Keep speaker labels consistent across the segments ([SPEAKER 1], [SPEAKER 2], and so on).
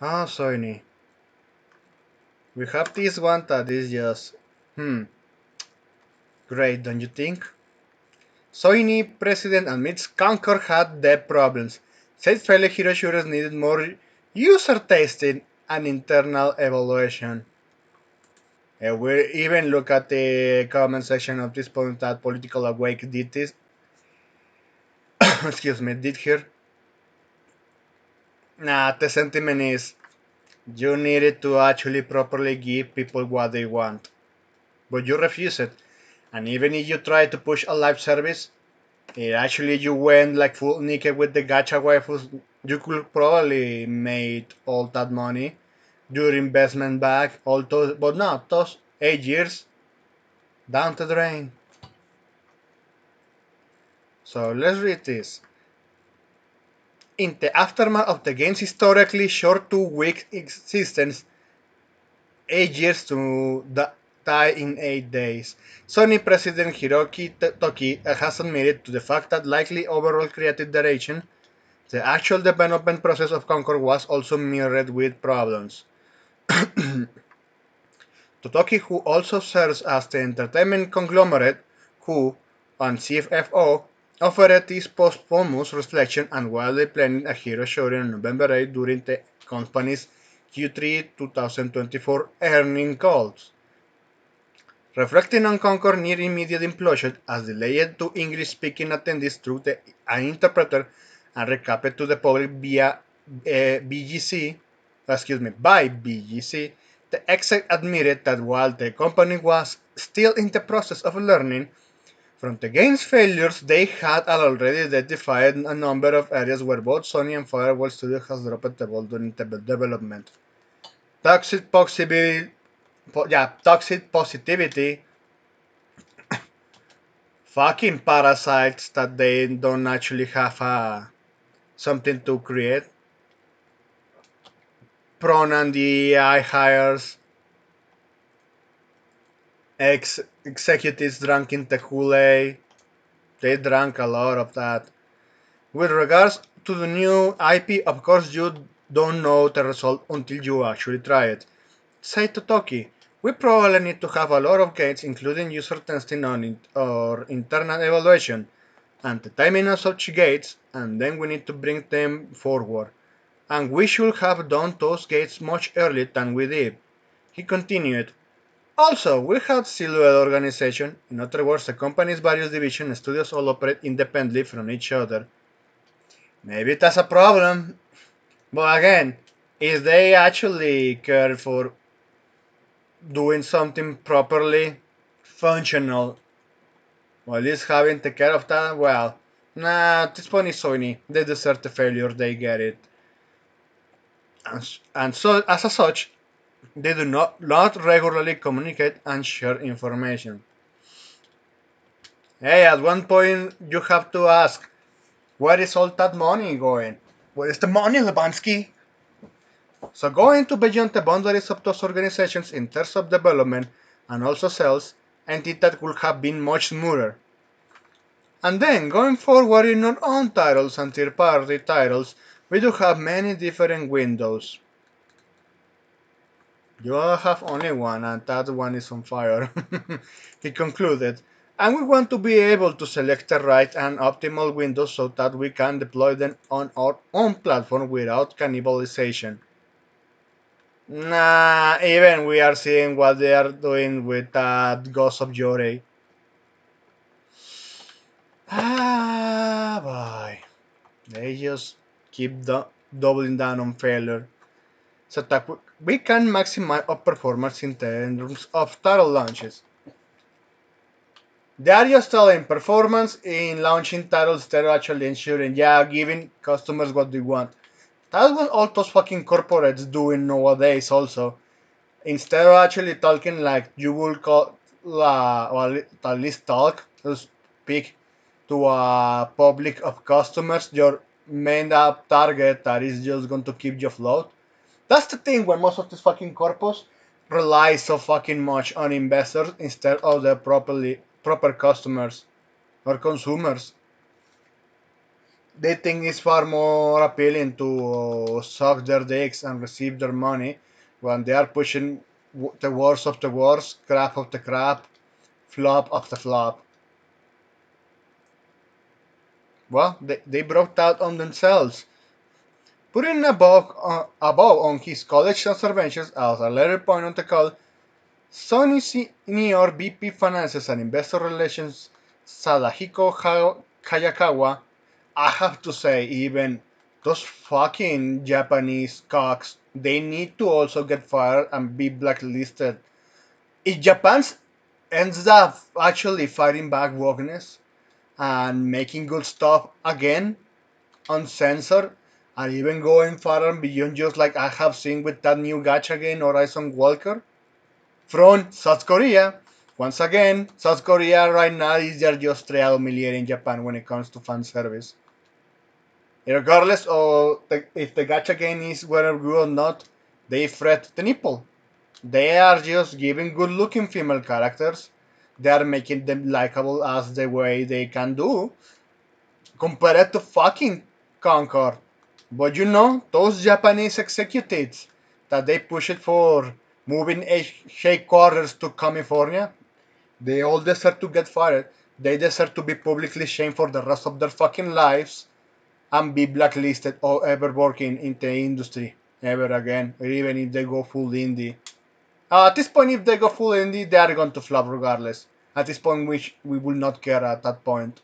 [SPEAKER 1] Ah, Soyny. We have this one that is just, great, don't you think? Soyny president admits Concord had dev problems. Said fellow hero shooters needed more user testing and internal evaluation. We even look at the comment section of this point that Political Awake did this. Excuse me, did here. Nah, the sentiment is you needed to actually properly give people what they want, but you refuse it. And even if you try to push a live service, actually you went like full naked with the gacha waifus. You could probably made all that money, your investment back, all those, but not those 8 years down the drain. So let's read this. In the aftermath of the game's historically short 2 week existence, 8 years to die in 8 days. Sony President Hiroki Toki has admitted to the fact that likely overall creative direction, the actual development process of Concord was also mirrored with problems. Totoki, who also serves as the entertainment conglomerate, who, on CFFO, offered this posthumous reflection and while planning a hero showing on November 8 during the company's Q3 2024 earnings calls. Reflecting on Concord near immediate implosion as delayed to English-speaking attendees through an interpreter and recapped to the public via BGC, by BGC, the exec admitted that while the company was still in the process of learning from the game's failures, they had already identified a number of areas where both Sony and Firewall Studios has dropped the ball during the development. Toxic possibility, toxic positivity, fucking parasites that they don't actually have something to create. Prone and the AI hires executives drinking the Kool-Aid. They drank a lot of that. With regards to the new IP, of course you don't know the result until you actually try it. Say to Toki, we probably need to have a lot of gates, including user testing or internal evaluation, and the timing of such gates, and then we need to bring them forward. And we should have done those gates much earlier than we did. He continued, also, we have silhouette organization. In other words, the company's various divisions and studios all operate independently from each other. Maybe that's a problem. But again, if they actually care for doing something properly functional, or at least having to care of that, well, nah, this point is Sony. They deserve the failure, they get it. And so, as a such, they do not regularly communicate and share information. Hey, at one point you have to ask, where is all that money going? Where is the money, Lebansky? So going to beyond the boundaries of those organizations in terms of development and also sales, and that could have been much smoother. And then going forward in our own titles and third-party titles, we do have many different windows. You have only one, and that one is on fire. He concluded, and we want to be able to select the right and optimal windows so that we can deploy them on our own platform without cannibalization. Nah, even we are seeing what they are doing with that Ghost of Yore. Ah, boy. They just keep doubling down on failure so that we can maximize our performance in terms of title launches. They are just telling performance in launching titles instead of actually ensuring, yeah, giving customers what they want. That's what all those fucking corporates doing nowadays also. Instead of actually talking like you will call, or at least talk, to speak to a public of customers, your main up target that is just going to keep you afloat. That's the thing when most of these fucking corpos rely so fucking much on investors instead of the proper customers or consumers. They think it's far more appealing to suck their dicks and receive their money when they are pushing the worst of the worst, crap of the crap, flop of the flop. Well, they broke out on themselves, putting above on his college observations as a later point on the call. Sony Senior VP Finances and Investor Relations Sadahiko Kayakawa. I have to say, even those fucking Japanese cocks, they need to also get fired and be blacklisted. If Japan ends up actually fighting back wokeness and making good stuff again, uncensored, and even going far and beyond, just like I have seen with that new gacha game, Horizon Walker, from South Korea. Once again, South Korea right now is just humiliating Japan when it comes to fan service. Regardless of if the gacha game is whether good or not, they fret the nipple. They are just giving good looking female characters. They are making them likable as the way they can do compared to fucking Concord. But you know, those Japanese executives that they push it for moving headquarters to California, they all deserve to get fired. They deserve to be publicly shamed for the rest of their fucking lives and be blacklisted or ever working in the industry ever again, or even if they go full indie. At this point, if they go full indie, they are going to flop regardless. At this point, which we will not care at that point.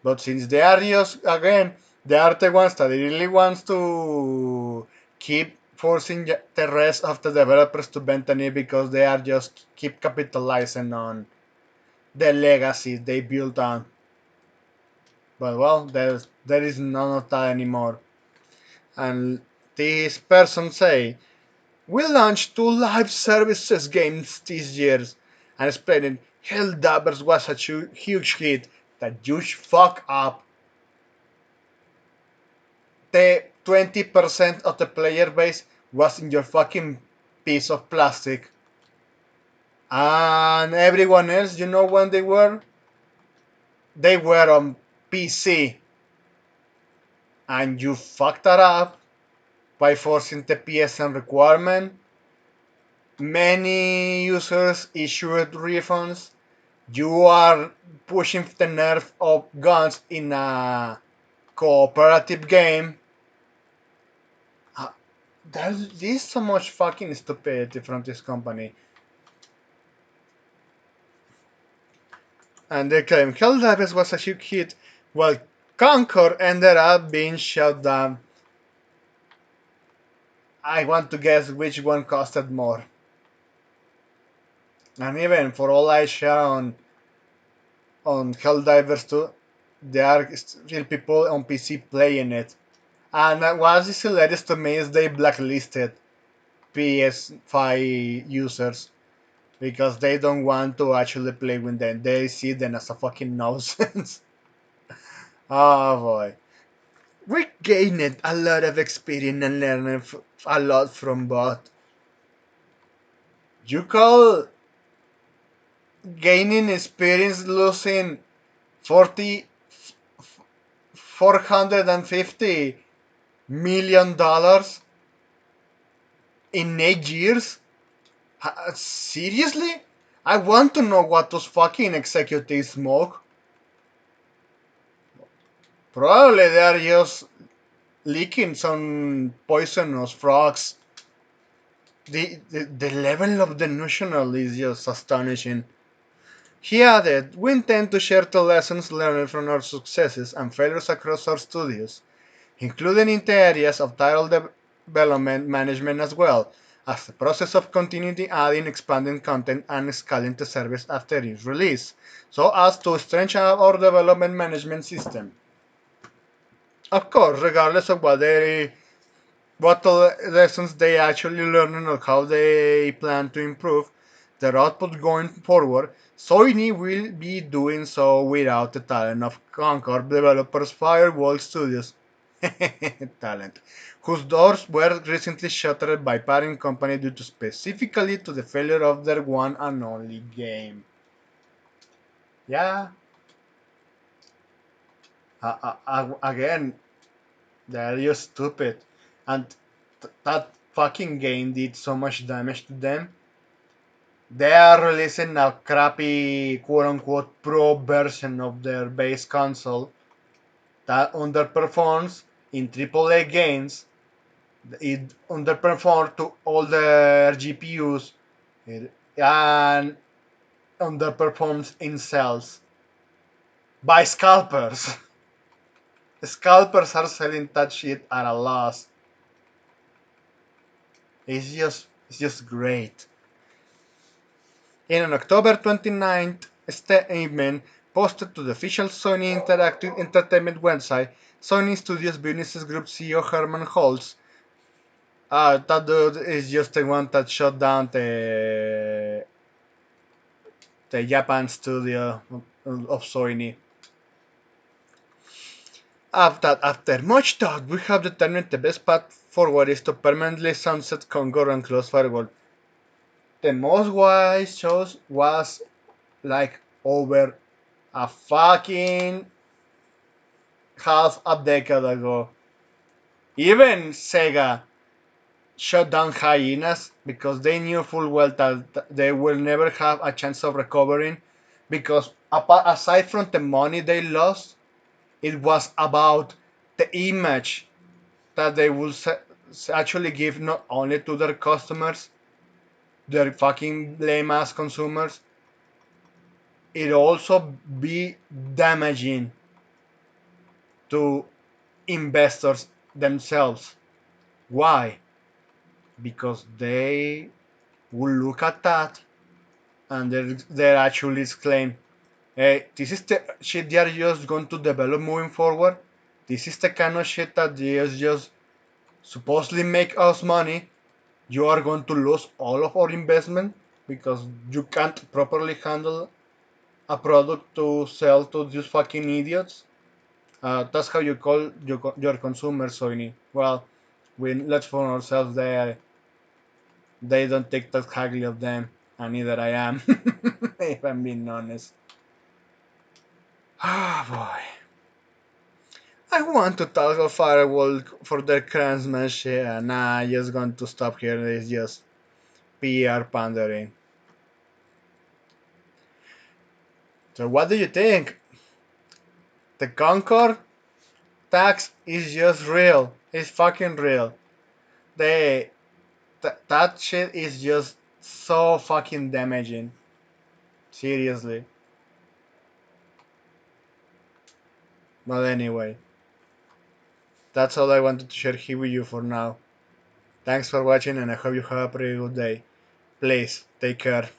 [SPEAKER 1] But since they are just, again, they are the ones that really wants to keep forcing the rest of the developers to bend the knee because they are just keep capitalizing on the legacy they built on. But well, there is none of that anymore. And this person say, we launched two live services games this year and explaining Helldivers was a huge hit that you fuck up. The 20% of the player base was in your fucking piece of plastic. And everyone else, you know when they were? They were on PC. And you fucked that up by forcing the PSN requirement. Many users issued refunds. You are pushing the nerf of guns in a cooperative game. Uh, There's so much fucking stupidity from this company. And they claim Helldivers was a huge hit, while Concord ended up being shut down. I want to guess which one costed more. And even for all I share on Helldivers 2, there are still people on PC playing it. And what is hilarious to me is they blacklisted PS5 users because they don't want to actually play with them. They see them as a fucking nonsense. Oh boy. We gained a lot of experience and learning a lot from both. You call gaining experience losing 40 $450 million in 8 years? Seriously? I want to know what those fucking executives smoke. Probably they are just leaking some poisonous frogs. The level of delusional is just astonishing. He added, we intend to share the lessons learned from our successes and failures across our studios, including in the areas of title development management as well as the process of continually adding, expanding content and scaling the service after its release, so as to strengthen our development management system. Of course, regardless of what lessons they actually learn or how they plan to improve their output going forward, Soyny will be doing so without the talent of Concord developers Firewall Studios. Talent, whose doors were recently shuttered by parent company due to specifically to the failure of their one and only game. Yeah, Again, they're just stupid. And that fucking game did so much damage to them. They are releasing a crappy quote unquote pro version of their base console that underperforms in AAA games. It underperformed to all their GPUs and underperforms in sales by scalpers. Scalpers are selling that shit at a loss. It's just great. In an October 29th statement posted to the official Sony Interactive Entertainment website, Sony Studios Business Group CEO Herman Holtz, that dude is just the one that shut down the Japan studio of Soyny. After much thought, we have determined the best path forward is to permanently sunset Concord and close Firewall. The most wise choice was like over a fucking half a decade ago. Even Sega shut down Hyenas because they knew full well that they will never have a chance of recovering. Because aside from the money they lost, it was about the image that they will actually give not only to their customers, their fucking lame ass consumers, it also be damaging to investors themselves. Why? Because they will look at that and they actually exclaim, hey, this is the shit they are just going to develop moving forward. This is the kind of shit that they just supposedly make us money. You are going to lose all of our investment because you can't properly handle a product to sell to these fucking idiots. That's how you call your consumers, Soyny. Well, let's for ourselves they don't take that highly of them, and neither I am, if I'm being honest. Ah, boy. I want to talk of Firewall for their craftsmanship, and nah, I'm just going to stop here. It's just PR pandering. So, what do you think? The Concord tax is just real. It's fucking real. They that shit is just so fucking damaging. Seriously. But anyway, that's all I wanted to share here with you for now. Thanks for watching and I hope you have a pretty good day. Please, take care.